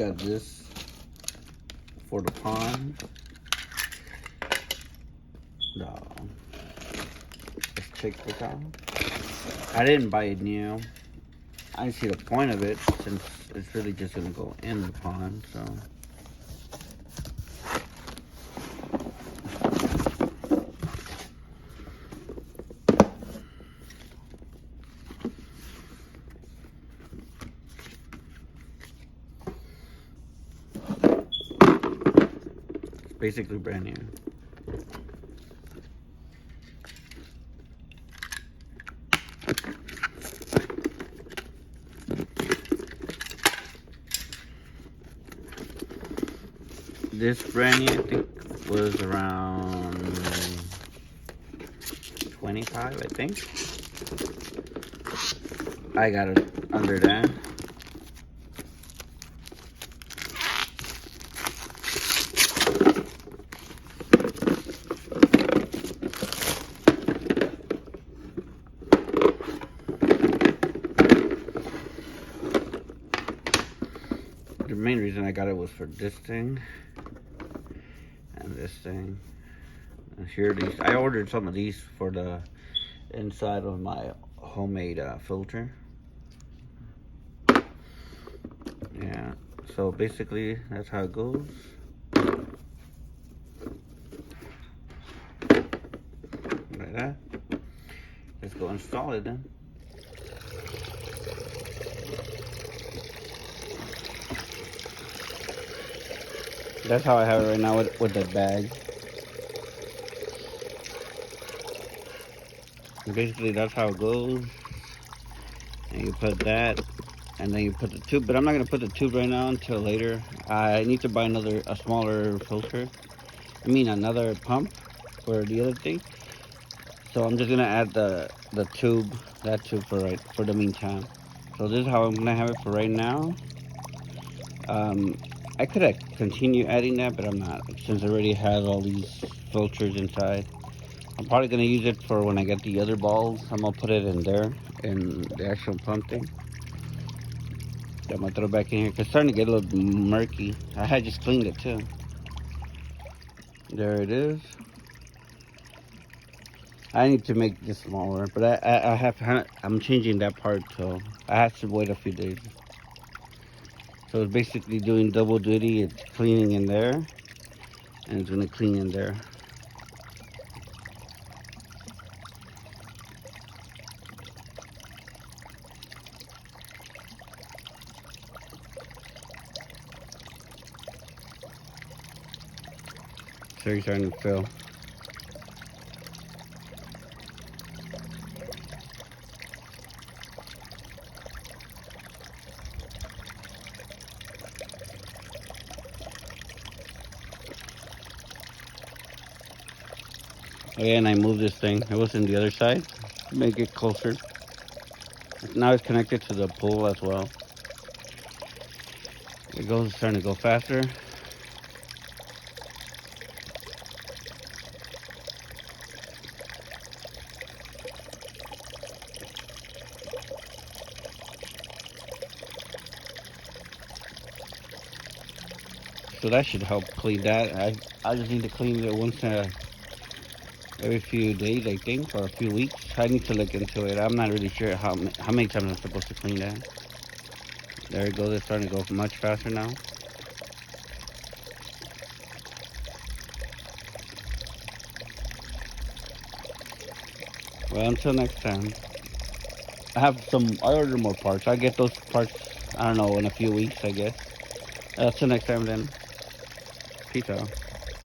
got this for the pond. No. Let's check this out. I didn't buy it new. I didn't see the point of it since it's really just gonna go in the pond, so. It's basically brand new. This brand new, I think, was around 25, I think. I got it under that. The main reason I got it was for this thing. And this thing. And here these. I ordered some of these for the inside of my homemade filter. Yeah. So basically, that's how it goes. Like that. Let's go install it then. That's how I have it right now with the bag. And basically, that's how it goes. And you put that, and then you put the tube. But I'm not gonna put the tube right now until later. I need to buy a smaller filter. I mean, another pump for the other thing. So I'm just gonna add the tube, that tube for the meantime. So this is how I'm gonna have it for right now. I could have continued adding that, but I'm not, since it already has all these filters inside. I'm probably gonna use it for when I get the other balls. I'm gonna put it in there, in the actual pump thing. I'm gonna throw it back in here, because it's starting to get a little murky. I had just cleaned it too. There it is. I need to make this smaller, but I'm changing that part, so I have to wait a few days. So it's basically doing double duty. It's cleaning in there, and it's gonna clean in there. So you're starting to fill. And I moved this thing. It was on the other side. Make it closer. Now it's connected to the pool as well. It goes, starting to go faster. So that should help clean that. I just need to clean it once every few days, I think, or a few weeks. I need to look into it. I'm not really sure how many times I'm supposed to clean that. There it goes. It's starting to go much faster now. Well, until next time. I ordered more parts. I'll get those parts, I don't know, in a few weeks, I guess. Till next time then. Peace out.